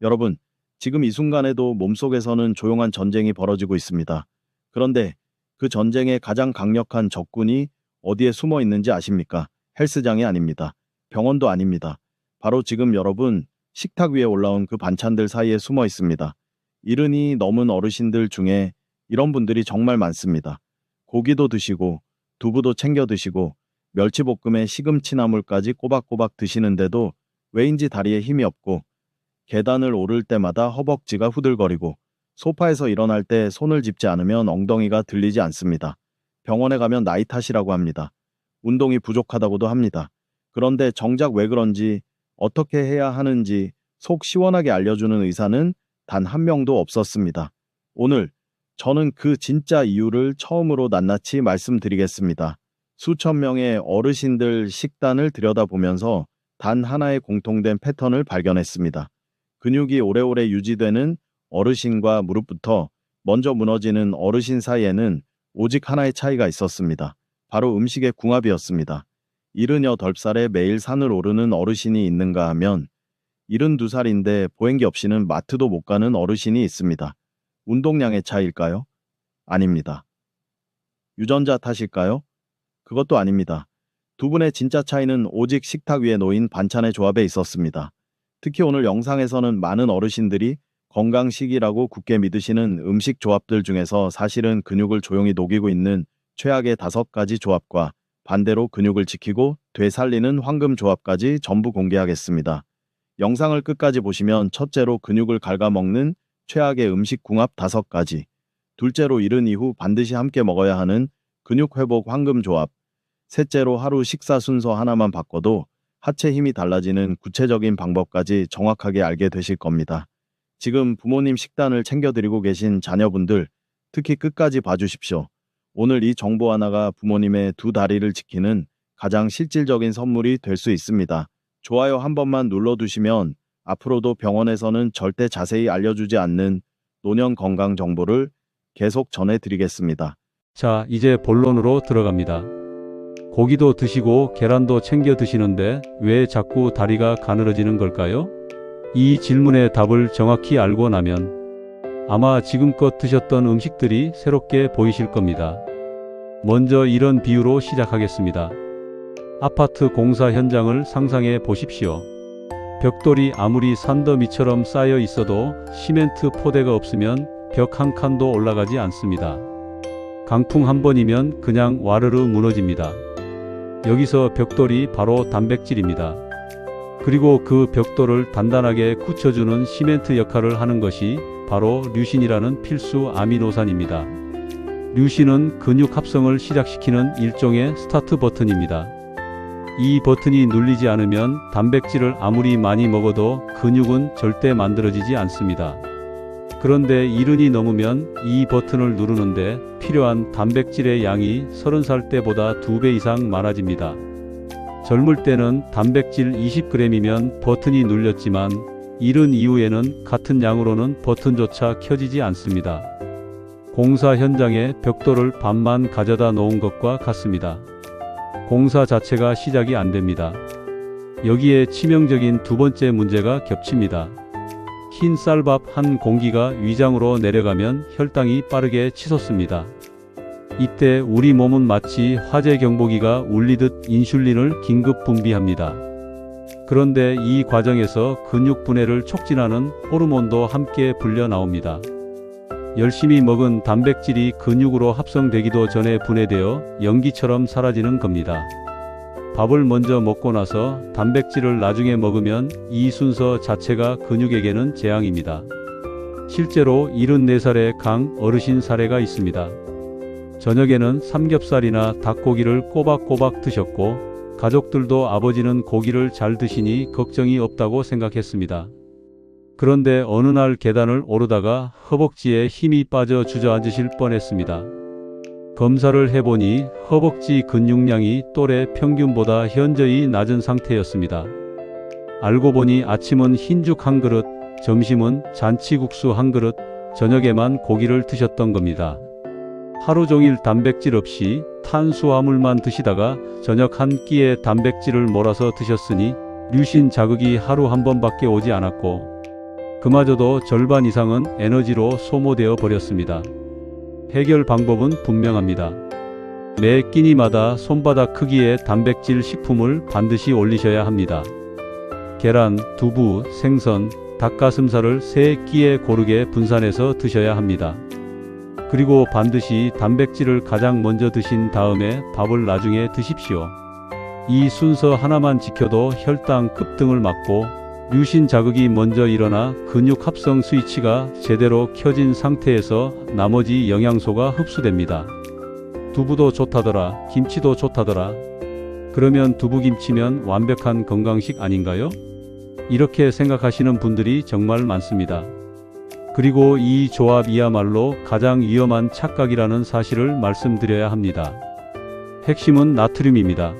여러분, 지금 이 순간에도 몸속에서는 조용한 전쟁이 벌어지고 있습니다. 그런데 그 전쟁의 가장 강력한 적군이 어디에 숨어 있는지 아십니까? 헬스장이 아닙니다. 병원도 아닙니다. 바로 지금 여러분 식탁 위에 올라온 그 반찬들 사이에 숨어 있습니다. 이른이 넘은 어르신들 중에 이런 분들이 정말 많습니다. 고기도 드시고 두부도 챙겨 드시고 멸치볶음에 시금치나물까지 꼬박꼬박 드시는데도 왜인지 다리에 힘이 없고 계단을 오를 때마다 허벅지가 후들거리고 소파에서 일어날 때 손을 짚지 않으면 엉덩이가 들리지 않습니다. 병원에 가면 나이 탓이라고 합니다. 운동이 부족하다고도 합니다. 그런데 정작 왜 그런지 어떻게 해야 하는지 속 시원하게 알려주는 의사는 단 한 명도 없었습니다. 오늘 저는 그 진짜 이유를 처음으로 낱낱이 말씀드리겠습니다. 수천 명의 어르신들 식단을 들여다보면서 단 하나의 공통된 패턴을 발견했습니다. 근육이 오래오래 유지되는 어르신과 무릎부터 먼저 무너지는 어르신 사이에는 오직 하나의 차이가 있었습니다. 바로 음식의 궁합이었습니다. 78살에 매일 산을 오르는 어르신이 있는가 하면 72살인데 보행기 없이는 마트도 못 가는 어르신이 있습니다. 운동량의 차이일까요? 아닙니다. 유전자 탓일까요? 그것도 아닙니다. 두 분의 진짜 차이는 오직 식탁 위에 놓인 반찬의 조합에 있었습니다. 특히 오늘 영상에서는 많은 어르신들이 건강식이라고 굳게 믿으시는 음식 조합들 중에서 사실은 근육을 조용히 녹이고 있는 최악의 5가지 조합과 반대로 근육을 지키고 되살리는 황금 조합까지 전부 공개하겠습니다. 영상을 끝까지 보시면 첫째로 근육을 갉아먹는 최악의 음식 궁합 5가지, 둘째로 이른 이후 반드시 함께 먹어야 하는 근육 회복 황금 조합, 셋째로 하루 식사 순서 하나만 바꿔도 하체 힘이 달라지는 구체적인 방법까지 정확하게 알게 되실 겁니다. 지금 부모님 식단을 챙겨드리고 계신 자녀분들, 특히 끝까지 봐주십시오. 오늘 이 정보 하나가 부모님의 두 다리를 지키는 가장 실질적인 선물이 될 수 있습니다. 좋아요 한 번만 눌러두시면 앞으로도 병원에서는 절대 자세히 알려주지 않는 노년 건강 정보를 계속 전해드리겠습니다. 자, 이제 본론으로 들어갑니다. 고기도 드시고 계란도 챙겨 드시는데 왜 자꾸 다리가 가늘어지는 걸까요? 이 질문의 답을 정확히 알고 나면 아마 지금껏 드셨던 음식들이 새롭게 보이실 겁니다. 먼저 이런 비유로 시작하겠습니다. 아파트 공사 현장을 상상해 보십시오. 벽돌이 아무리 산더미처럼 쌓여 있어도 시멘트 포대가 없으면 벽 한 칸도 올라가지 않습니다. 강풍 한 번이면 그냥 와르르 무너집니다. 여기서 벽돌이 바로 단백질입니다. 그리고 그 벽돌을 단단하게 굳혀주는 시멘트 역할을 하는 것이 바로 류신이라는 필수 아미노산입니다. 류신은 근육 합성을 시작시키는 일종의 스타트 버튼입니다. 이 버튼이 눌리지 않으면 단백질을 아무리 많이 먹어도 근육은 절대 만들어지지 않습니다. 그런데 이른이 넘으면 이 버튼을 누르는데 필요한 단백질의 양이 30살 때보다 2배 이상 많아집니다. 젊을 때는 단백질 20g이면 버튼이 눌렸지만 이른 이후에는 같은 양으로는 버튼조차 켜지지 않습니다. 공사 현장에 벽돌을 반만 가져다 놓은 것과 같습니다. 공사 자체가 시작이 안 됩니다. 여기에 치명적인 두 번째 문제가 겹칩니다. 흰 쌀밥 한 공기가 위장으로 내려가면 혈당이 빠르게 치솟습니다. 이때 우리 몸은 마치 화재 경보기가 울리듯 인슐린을 긴급 분비합니다. 그런데 이 과정에서 근육 분해를 촉진하는 호르몬도 함께 분려 나옵니다. 열심히 먹은 단백질이 근육으로 합성되기도 전에 분해되어 연기처럼 사라지는 겁니다. 밥을 먼저 먹고 나서 단백질을 나중에 먹으면 이 순서 자체가 근육에게는 재앙입니다. 실제로 74살의 강 어르신 사례가 있습니다. 저녁에는 삼겹살이나 닭고기를 꼬박꼬박 드셨고 가족들도 아버지는 고기를 잘 드시니 걱정이 없다고 생각했습니다. 그런데 어느 날 계단을 오르다가 허벅지에 힘이 빠져 주저앉으실 뻔했습니다. 검사를 해보니 허벅지 근육량이 또래 평균보다 현저히 낮은 상태였습니다. 알고 보니 아침은 흰죽 한 그릇, 점심은 잔치국수 한 그릇, 저녁에만 고기를 드셨던 겁니다. 하루 종일 단백질 없이 탄수화물만 드시다가 저녁 한 끼에 단백질을 몰아서 드셨으니 류신 자극이 하루 한 번밖에 오지 않았고 그마저도 절반 이상은 에너지로 소모되어 버렸습니다. 해결 방법은 분명합니다. 매 끼니마다 손바닥 크기의 단백질 식품을 반드시 올리셔야 합니다. 계란, 두부, 생선, 닭가슴살을 3끼에 고르게 분산해서 드셔야 합니다. 그리고 반드시 단백질을 가장 먼저 드신 다음에 밥을 나중에 드십시오. 이 순서 하나만 지켜도 혈당 급등을 막고 류신 자극이 먼저 일어나 근육 합성 스위치가 제대로 켜진 상태에서 나머지 영양소가 흡수됩니다. 두부도 좋다더라, 김치도 좋다더라. 그러면 두부김치면 완벽한 건강식 아닌가요? 이렇게 생각하시는 분들이 정말 많습니다. 그리고 이 조합이야말로 가장 위험한 착각이라는 사실을 말씀드려야 합니다. 핵심은 나트륨입니다.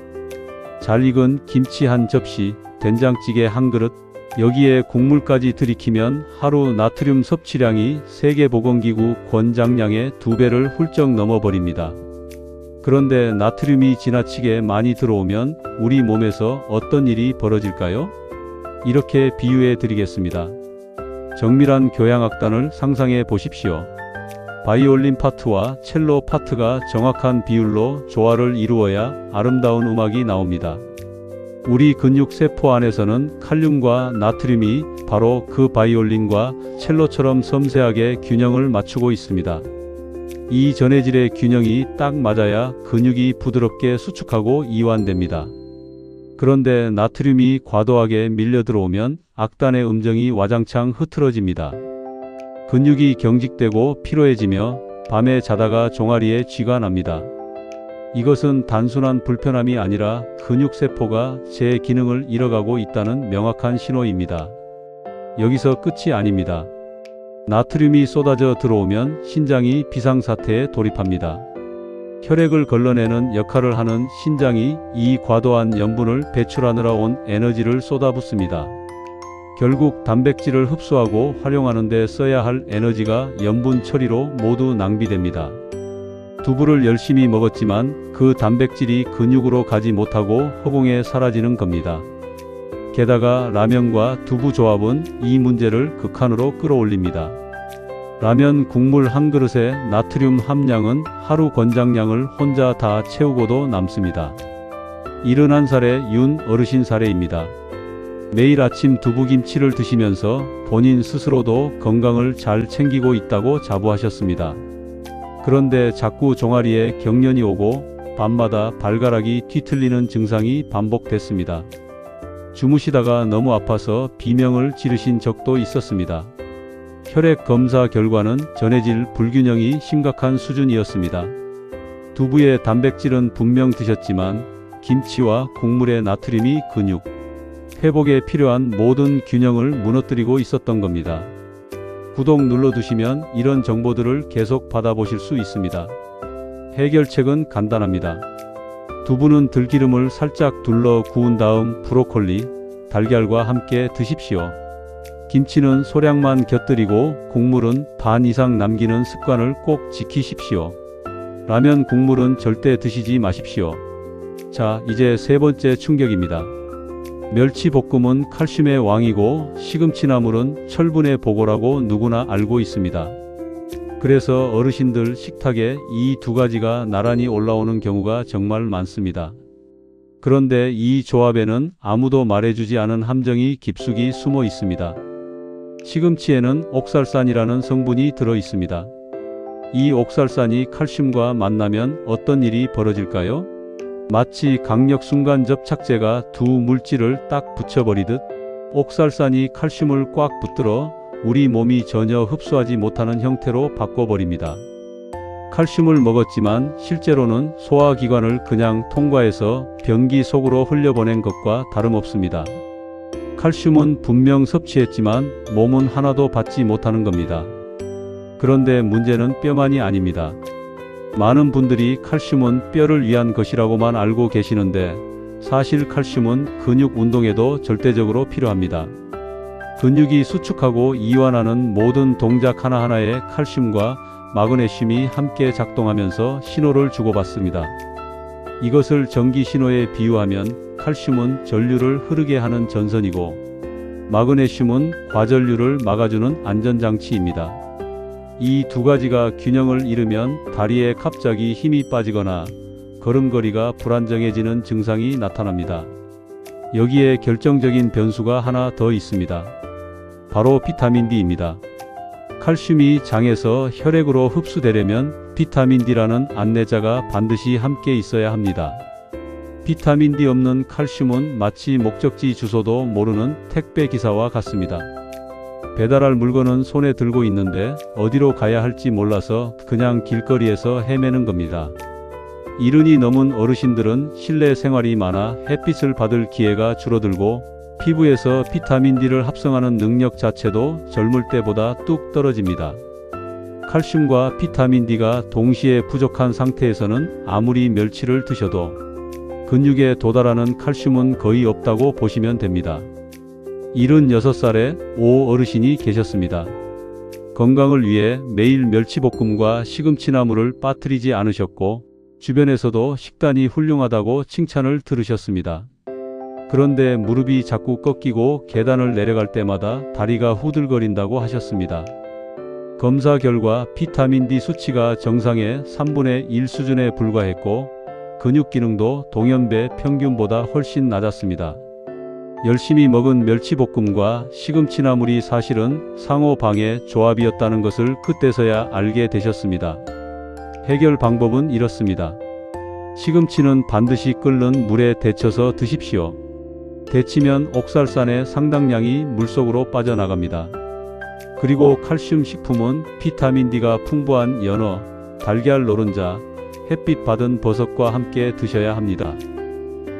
잘 익은 김치 한 접시, 된장찌개 한 그릇, 여기에 국물까지 들이키면 하루 나트륨 섭취량이 세계보건기구 권장량의 2배를 훌쩍 넘어버립니다. 그런데 나트륨이 지나치게 많이 들어오면 우리 몸에서 어떤 일이 벌어질까요? 이렇게 비유해 드리겠습니다. 정밀한 교향악단을 상상해 보십시오. 바이올린 파트와 첼로 파트가 정확한 비율로 조화를 이루어야 아름다운 음악이 나옵니다. 우리 근육 세포 안에서는 칼륨과 나트륨이 바로 그 바이올린과 첼로처럼 섬세하게 균형을 맞추고 있습니다. 이 전해질의 균형이 딱 맞아야 근육이 부드럽게 수축하고 이완됩니다. 그런데 나트륨이 과도하게 밀려 들어오면 악단의 음정이 와장창 흐트러집니다. 근육이 경직되고 피로해지며 밤에 자다가 종아리에 쥐가 납니다. 이것은 단순한 불편함이 아니라 근육세포가 제 기능을 잃어가고 있다는 명확한 신호입니다. 여기서 끝이 아닙니다. 나트륨이 쏟아져 들어오면 신장이 비상사태에 돌입합니다. 혈액을 걸러내는 역할을 하는 신장이 이 과도한 염분을 배출하느라 온 에너지를 쏟아붓습니다. 결국 단백질을 흡수하고 활용하는 데 써야 할 에너지가 염분 처리로 모두 낭비됩니다. 두부를 열심히 먹었지만 그 단백질이 근육으로 가지 못하고 허공에 사라지는 겁니다. 게다가 라면과 두부 조합은 이 문제를 극한으로 끌어올립니다. 라면 국물 한 그릇의 나트륨 함량은 하루 권장량을 혼자 다 채우고도 남습니다. 71살의 윤 어르신 사례입니다. 매일 아침 두부김치를 드시면서 본인 스스로도 건강을 잘 챙기고 있다고 자부하셨습니다. 그런데 자꾸 종아리에 경련이 오고 밤마다 발가락이 뒤틀리는 증상이 반복됐습니다. 주무시다가 너무 아파서 비명을 지르신 적도 있었습니다. 혈액 검사 결과는 전해질 불균형이 심각한 수준이었습니다. 두부의 단백질은 분명 드셨지만 김치와 곡물의 나트륨이 근육 회복에 필요한 모든 균형을 무너뜨리고 있었던 겁니다. 구독 눌러두시면 이런 정보들을 계속 받아보실 수 있습니다. 해결책은 간단합니다. 두부는 들기름을 살짝 둘러 구운 다음 브로콜리, 달걀과 함께 드십시오. 김치는 소량만 곁들이고 국물은 반 이상 남기는 습관을 꼭 지키십시오. 라면 국물은 절대 드시지 마십시오. 자, 이제 세 번째 충격입니다. 멸치볶음은 칼슘의 왕이고 시금치나물은 철분의 보고라고 누구나 알고 있습니다. 그래서 어르신들 식탁에 이 두 가지가 나란히 올라오는 경우가 정말 많습니다. 그런데 이 조합에는 아무도 말해주지 않은 함정이 깊숙이 숨어 있습니다. 시금치에는 옥살산이라는 성분이 들어 있습니다. 이 옥살산이 칼슘과 만나면 어떤 일이 벌어질까요? 마치 강력 순간 접착제가 두 물질을 딱 붙여버리듯 옥살산이 칼슘을 꽉 붙들어 우리 몸이 전혀 흡수하지 못하는 형태로 바꿔버립니다. 칼슘을 먹었지만 실제로는 소화기관을 그냥 통과해서 변기 속으로 흘려보낸 것과 다름없습니다. 칼슘은 분명 섭취했지만 몸은 하나도 받지 못하는 겁니다. 그런데 문제는 뼈만이 아닙니다. 많은 분들이 칼슘은 뼈를 위한 것이라고만 알고 계시는데 사실 칼슘은 근육 운동에도 절대적으로 필요합니다. 근육이 수축하고 이완하는 모든 동작 하나하나에 칼슘과 마그네슘이 함께 작동하면서 신호를 주고받습니다. 이것을 전기 신호에 비유하면 칼슘은 전류를 흐르게 하는 전선이고 마그네슘은 과전류를 막아주는 안전장치입니다. 이 두 가지가 균형을 잃으면 다리에 갑자기 힘이 빠지거나 걸음걸이가 불안정해지는 증상이 나타납니다. 여기에 결정적인 변수가 하나 더 있습니다. 바로 비타민 D입니다. 칼슘이 장에서 혈액으로 흡수되려면 비타민 D라는 안내자가 반드시 함께 있어야 합니다. 비타민 D 없는 칼슘은 마치 목적지 주소도 모르는 택배 기사와 같습니다. 배달할 물건은 손에 들고 있는데 어디로 가야 할지 몰라서 그냥 길거리에서 헤매는 겁니다. 이른이 넘은 어르신들은 실내 생활이 많아 햇빛을 받을 기회가 줄어들고 피부에서 비타민 D를 합성하는 능력 자체도 젊을 때보다 뚝 떨어집니다. 칼슘과 비타민 D가 동시에 부족한 상태에서는 아무리 멸치를 드셔도 근육에 도달하는 칼슘은 거의 없다고 보시면 됩니다. 76살의 오 어르신이 계셨습니다. 건강을 위해 매일 멸치볶음과 시금치나물을 빠뜨리지 않으셨고 주변에서도 식단이 훌륭하다고 칭찬을 들으셨습니다. 그런데 무릎이 자꾸 꺾이고 계단을 내려갈 때마다 다리가 후들거린다고 하셨습니다. 검사 결과 비타민 D 수치가 정상의 3분의 1 수준에 불과했고 근육 기능도 동년배 평균보다 훨씬 낮았습니다. 열심히 먹은 멸치볶음과 시금치나물이 사실은 상호방해 조합이었다는 것을 그때서야 알게 되셨습니다. 해결 방법은 이렇습니다. 시금치는 반드시 끓는 물에 데쳐서 드십시오. 데치면 옥살산의 상당량이 물속으로 빠져나갑니다. 그리고 칼슘 식품은 비타민 D가 풍부한 연어, 달걀 노른자, 햇빛 받은 버섯과 함께 드셔야 합니다.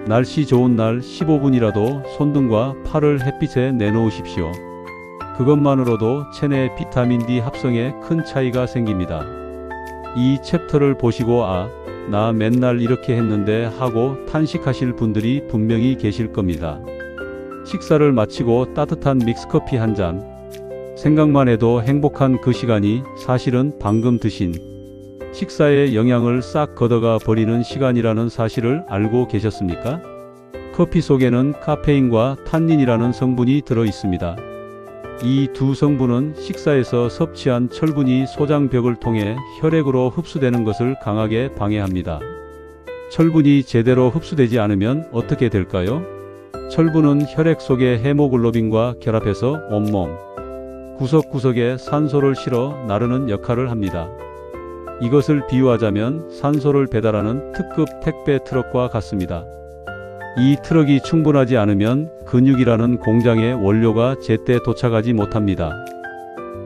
날씨 좋은 날 15분이라도 손등과 팔을 햇빛에 내놓으십시오. 그것만으로도 체내 비타민 D 합성에 큰 차이가 생깁니다. 이 챕터를 보시고 나 맨날 이렇게 했는데 하고 탄식하실 분들이 분명히 계실 겁니다. 식사를 마치고 따뜻한 믹스커피 한 잔. 생각만 해도 행복한 그 시간이 사실은 방금 드신 식사의 영양을 싹 걷어가 버리는 시간이라는 사실을 알고 계셨습니까? 커피 속에는 카페인과 탄닌이라는 성분이 들어 있습니다. 이 두 성분은 식사에서 섭취한 철분이 소장벽을 통해 혈액으로 흡수되는 것을 강하게 방해합니다. 철분이 제대로 흡수되지 않으면 어떻게 될까요? 철분은 혈액 속의 헤모글로빈과 결합해서 온몸 구석구석에 산소를 실어 나르는 역할을 합니다. 이것을 비유하자면 산소를 배달하는 특급 택배 트럭과 같습니다. 이 트럭이 충분하지 않으면 근육이라는 공장의 원료가 제때 도착하지 못합니다.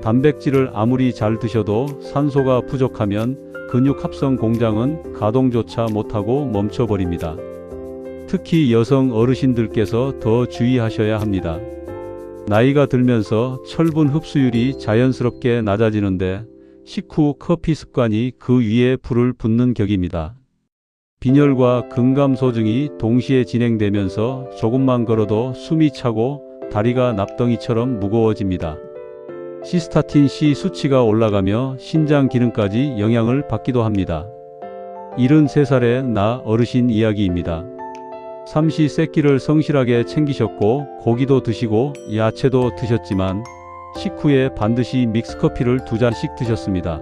단백질을 아무리 잘 드셔도 산소가 부족하면 근육 합성 공장은 가동조차 못하고 멈춰버립니다. 특히 여성 어르신들께서 더 주의하셔야 합니다. 나이가 들면서 철분 흡수율이 자연스럽게 낮아지는데 식후 커피 습관이 그 위에 불을 붓는 격입니다. 빈혈과 근감소증이 동시에 진행되면서 조금만 걸어도 숨이 차고 다리가 납덩이처럼 무거워집니다. 시스타틴 C 수치가 올라가며 신장 기능까지 영향을 받기도 합니다. 73살의 나 어르신 이야기입니다. 삼시세끼를 성실하게 챙기셨고 고기도 드시고 야채도 드셨지만 식후에 반드시 믹스커피를 2잔씩 드셨습니다.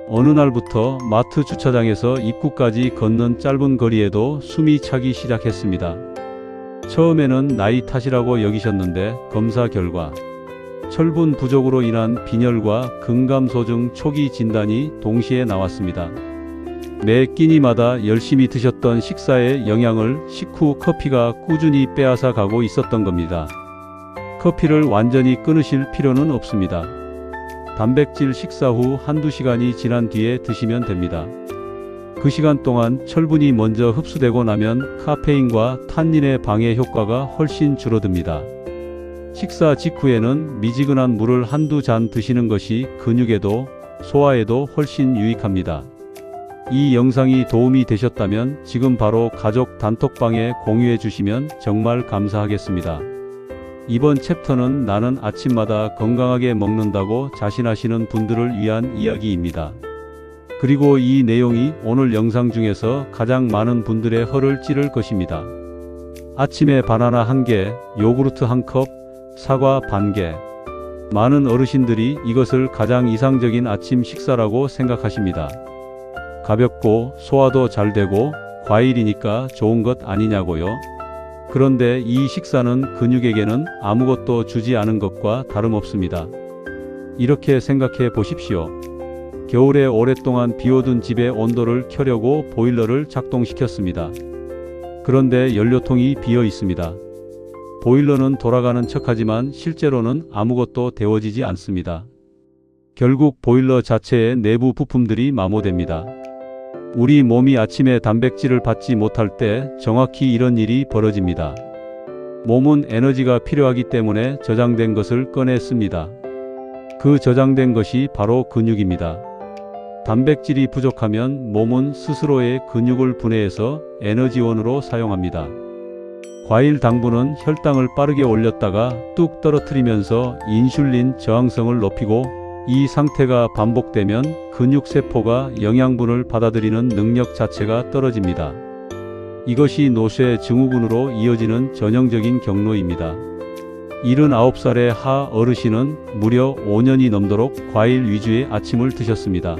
어느 날부터 마트 주차장에서 입구까지 걷는 짧은 거리에도 숨이 차기 시작했습니다. 처음에는 나이 탓이라고 여기셨는데 검사 결과 철분 부족으로 인한 빈혈과 근감소증 초기 진단이 동시에 나왔습니다. 매 끼니마다 열심히 드셨던 식사의 영양을 식후 커피가 꾸준히 빼앗아 가고 있었던 겁니다. 커피를 완전히 끊으실 필요는 없습니다. 단백질 식사 후 한두 시간이 지난 뒤에 드시면 됩니다. 그 시간 동안 철분이 먼저 흡수되고 나면 카페인과 탄닌의 방해 효과가 훨씬 줄어듭니다. 식사 직후에는 미지근한 물을 한두 잔 드시는 것이 근육에도 소화에도 훨씬 유익합니다. 이 영상이 도움이 되셨다면 지금 바로 가족 단톡방에 공유해 주시면 정말 감사하겠습니다. 이번 챕터는 나는 아침마다 건강하게 먹는다고 자신하시는 분들을 위한 이야기입니다. 그리고 이 내용이 오늘 영상 중에서 가장 많은 분들의 허를 찌를 것입니다. 아침에 바나나 1개, 요구르트 1컵, 사과 반 개. 많은 어르신들이 이것을 가장 이상적인 아침 식사라고 생각하십니다. 가볍고 소화도 잘 되고 과일이니까 좋은 것 아니냐고요. 그런데 이 식사는 근육에게는 아무것도 주지 않은 것과 다름없습니다. 이렇게 생각해 보십시오. 겨울에 오랫동안 비워둔 집의 온도를 켜려고 보일러를 작동시켰습니다. 그런데 연료통이 비어 있습니다. 보일러는 돌아가는 척하지만 실제로는 아무것도 데워지지 않습니다. 결국 보일러 자체의 내부 부품들이 마모됩니다. 우리 몸이 아침에 단백질을 받지 못할 때 정확히 이런 일이 벌어집니다. 몸은 에너지가 필요하기 때문에 저장된 것을 꺼내 씁니다. 그 저장된 것이 바로 근육입니다. 단백질이 부족하면 몸은 스스로의 근육을 분해해서 에너지원으로 사용합니다. 과일 당분은 혈당을 빠르게 올렸다가 뚝 떨어뜨리면서 인슐린 저항성을 높이고, 이 상태가 반복되면 근육세포가 영양분을 받아들이는 능력 자체가 떨어집니다. 이것이 노쇠 증후군으로 이어지는 전형적인 경로입니다. 79살의 하 어르신은 무려 5년이 넘도록 과일 위주의 아침을 드셨습니다.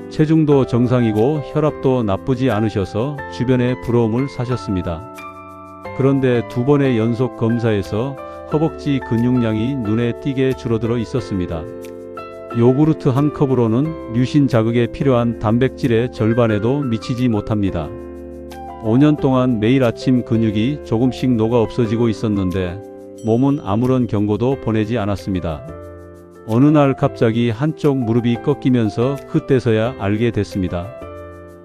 체중도 정상이고 혈압도 나쁘지 않으셔서 주변에 부러움을 사셨습니다. 그런데 2번의 연속 검사에서 허벅지 근육량이 눈에 띄게 줄어들어 있었습니다. 요구르트 한 컵으로는 류신 자극에 필요한 단백질의 절반에도 미치지 못합니다. 5년 동안 매일 아침 근육이 조금씩 녹아 없어지고 있었는데 몸은 아무런 경고도 보내지 않았습니다. 어느 날 갑자기 한쪽 무릎이 꺾이면서 그때서야 알게 됐습니다.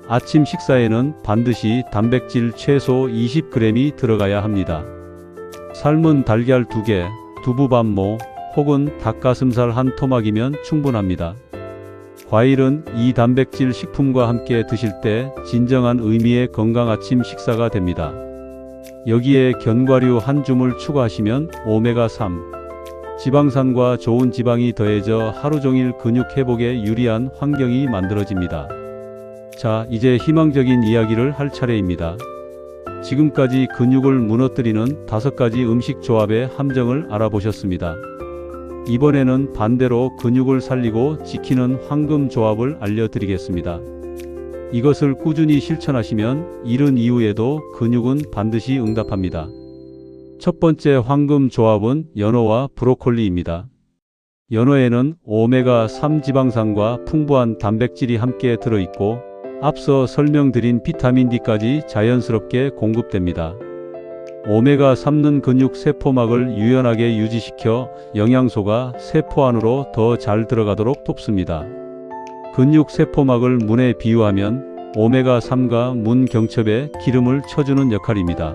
아침 식사에는 반드시 단백질 최소 20g이 들어가야 합니다. 삶은 달걀 2개, 두부 반모, 혹은 닭가슴살 한 토막이면 충분합니다. 과일은 이 단백질 식품과 함께 드실 때 진정한 의미의 건강 아침 식사가 됩니다. 여기에 견과류 한 줌을 추가하시면 오메가3, 지방산과 좋은 지방이 더해져 하루 종일 근육 회복에 유리한 환경이 만들어집니다. 자, 이제 희망적인 이야기를 할 차례입니다. 지금까지 근육을 무너뜨리는 5가지 음식 조합의 함정을 알아보셨습니다. 이번에는 반대로 근육을 살리고 지키는 황금 조합을 알려드리겠습니다. 이것을 꾸준히 실천하시면 이른 이후에도 근육은 반드시 응답합니다. 첫 번째 황금 조합은 연어와 브로콜리입니다. 연어에는 오메가3 지방산과 풍부한 단백질이 함께 들어있고, 앞서 설명드린 비타민 D까지 자연스럽게 공급됩니다. 오메가3는 근육 세포막을 유연하게 유지시켜 영양소가 세포 안으로 더 잘 들어가도록 돕습니다. 근육 세포막을 문에 비유하면 오메가3가 문 경첩에 기름을 쳐주는 역할입니다.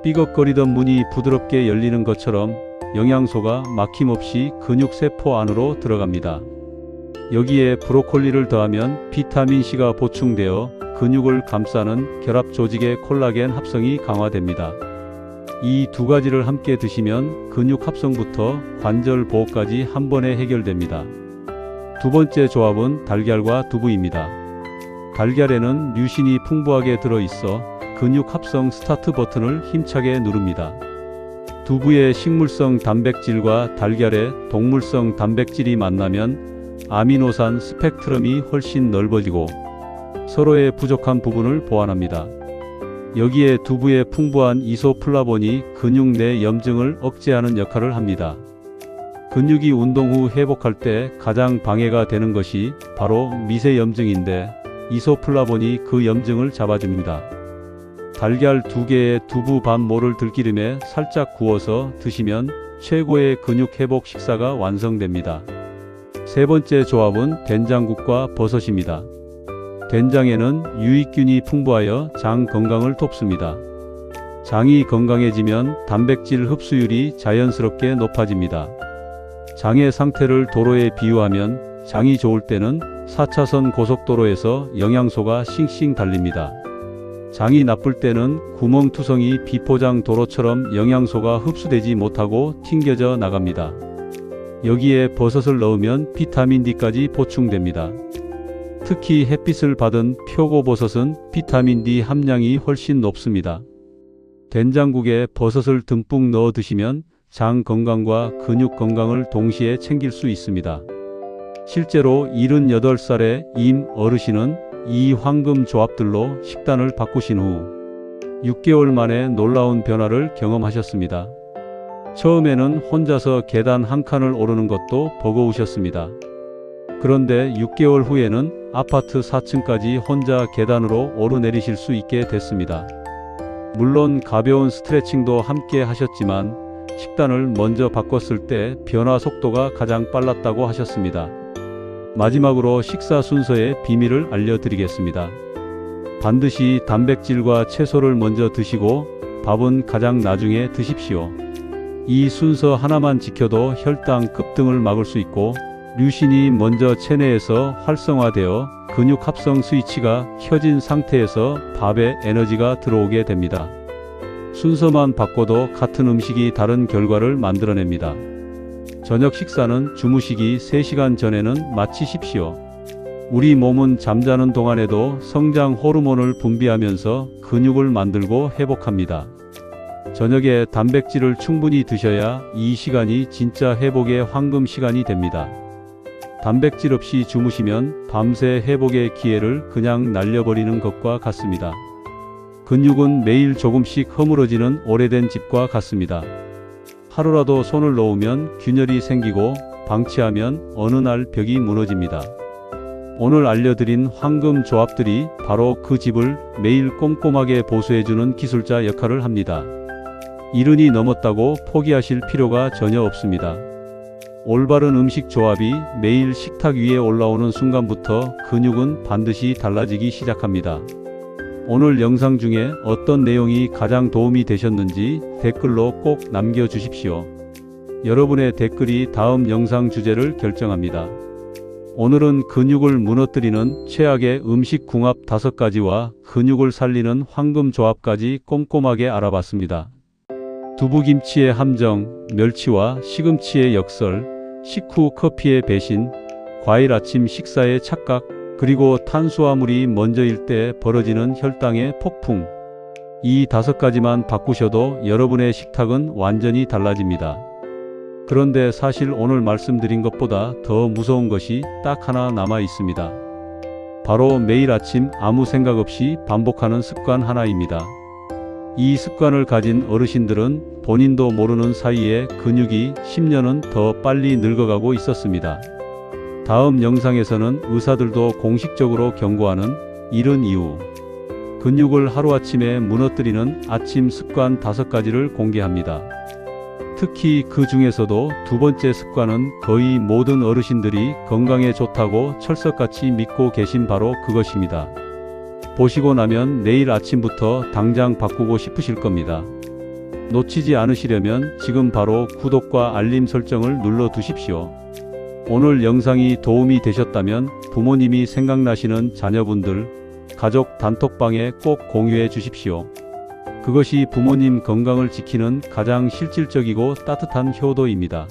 삐걱거리던 문이 부드럽게 열리는 것처럼 영양소가 막힘없이 근육 세포 안으로 들어갑니다. 여기에 브로콜리를 더하면 비타민C가 보충되어 근육을 감싸는 결합 조직의 콜라겐 합성이 강화됩니다. 이 2가지를 함께 드시면 근육 합성부터 관절 보호까지 한 번에 해결됩니다. 두 번째 조합은 달걀과 두부입니다. 달걀에는 류신이 풍부하게 들어있어 근육 합성 스타트 버튼을 힘차게 누릅니다. 두부의 식물성 단백질과 달걀의 동물성 단백질이 만나면 아미노산 스펙트럼이 훨씬 넓어지고 서로의 부족한 부분을 보완합니다. 여기에 두부의 풍부한 이소플라본이 근육 내 염증을 억제하는 역할을 합니다. 근육이 운동 후 회복할 때 가장 방해가 되는 것이 바로 미세염증인데, 이소플라본이 그 염증을 잡아줍니다. 달걀 2개에 두부 반 모를 들기름에 살짝 구워서 드시면 최고의 근육 회복 식사가 완성됩니다. 세 번째 조합은 된장국과 버섯입니다. 된장에는 유익균이 풍부하여 장 건강을 돕습니다. 장이 건강해지면 단백질 흡수율이 자연스럽게 높아집니다. 장의 상태를 도로에 비유하면 장이 좋을 때는 4차선 고속도로에서 영양소가 싱싱 달립니다. 장이 나쁠 때는 구멍투성이 비포장 도로처럼 영양소가 흡수되지 못하고 튕겨져 나갑니다. 여기에 버섯을 넣으면 비타민 D까지 보충됩니다. 특히 햇빛을 받은 표고버섯은 비타민 D 함량이 훨씬 높습니다. 된장국에 버섯을 듬뿍 넣어 드시면 장 건강과 근육 건강을 동시에 챙길 수 있습니다. 실제로 78살의 임 어르신은 이 황금 조합들로 식단을 바꾸신 후 6개월 만에 놀라운 변화를 경험하셨습니다. 처음에는 혼자서 계단 한 칸을 오르는 것도 버거우셨습니다. 그런데 6개월 후에는 아파트 4층까지 혼자 계단으로 오르내리실 수 있게 됐습니다. 물론 가벼운 스트레칭도 함께 하셨지만 식단을 먼저 바꿨을 때 변화 속도가 가장 빨랐다고 하셨습니다. 마지막으로 식사 순서의 비밀을 알려드리겠습니다. 반드시 단백질과 채소를 먼저 드시고 밥은 가장 나중에 드십시오. 이 순서 하나만 지켜도 혈당 급등을 막을 수 있고 류신이 먼저 체내에서 활성화되어 근육 합성 스위치가 켜진 상태에서 밥에 에너지가 들어오게 됩니다. 순서만 바꿔도 같은 음식이 다른 결과를 만들어냅니다. 저녁 식사는 주무시기 3시간 전에는 마치십시오. 우리 몸은 잠자는 동안에도 성장 호르몬을 분비하면서 근육을 만들고 회복합니다. 저녁에 단백질을 충분히 드셔야 이 시간이 진짜 회복의 황금 시간이 됩니다. 단백질 없이 주무시면 밤새 회복의 기회를 그냥 날려버리는 것과 같습니다. 근육은 매일 조금씩 허물어지는 오래된 집과 같습니다. 하루라도 손을 놓으면 균열이 생기고 방치하면 어느 날 벽이 무너집니다. 오늘 알려드린 황금 조합들이 바로 그 집을 매일 꼼꼼하게 보수해주는 기술자 역할을 합니다. 70이 넘었다고 포기하실 필요가 전혀 없습니다. 올바른 음식 조합이 매일 식탁 위에 올라오는 순간부터 근육은 반드시 달라지기 시작합니다. 오늘 영상 중에 어떤 내용이 가장 도움이 되셨는지 댓글로 꼭 남겨주십시오. 여러분의 댓글이 다음 영상 주제를 결정합니다. 오늘은 근육을 무너뜨리는 최악의 음식 궁합 5가지와 근육을 살리는 황금 조합까지 꼼꼼하게 알아봤습니다. 두부김치의 함정, 멸치와 시금치의 역설, 식후 커피의 배신, 과일 아침 식사의 착각, 그리고 탄수화물이 먼저일 때 벌어지는 혈당의 폭풍. 이 5가지만 바꾸셔도 여러분의 식탁은 완전히 달라집니다. 그런데 사실 오늘 말씀드린 것보다 더 무서운 것이 딱 하나 남아 있습니다. 바로 매일 아침 아무 생각 없이 반복하는 습관 하나입니다. 이 습관을 가진 어르신들은 본인도 모르는 사이에 근육이 10년은 더 빨리 늙어가고 있었습니다. 다음 영상에서는 의사들도 공식적으로 경고하는 이른 이후 근육을 하루아침에 무너뜨리는 아침 습관 5가지를 공개합니다. 특히 그 중에서도 2번째 습관은 거의 모든 어르신들이 건강에 좋다고 철석같이 믿고 계신 바로 그것입니다. 보시고 나면 내일 아침부터 당장 바꾸고 싶으실 겁니다. 놓치지 않으시려면 지금 바로 구독과 알림 설정을 눌러 두십시오. 오늘 영상이 도움이 되셨다면 부모님이 생각나시는 자녀분들, 가족 단톡방에 꼭 공유해 주십시오. 그것이 부모님 건강을 지키는 가장 실질적이고 따뜻한 효도입니다.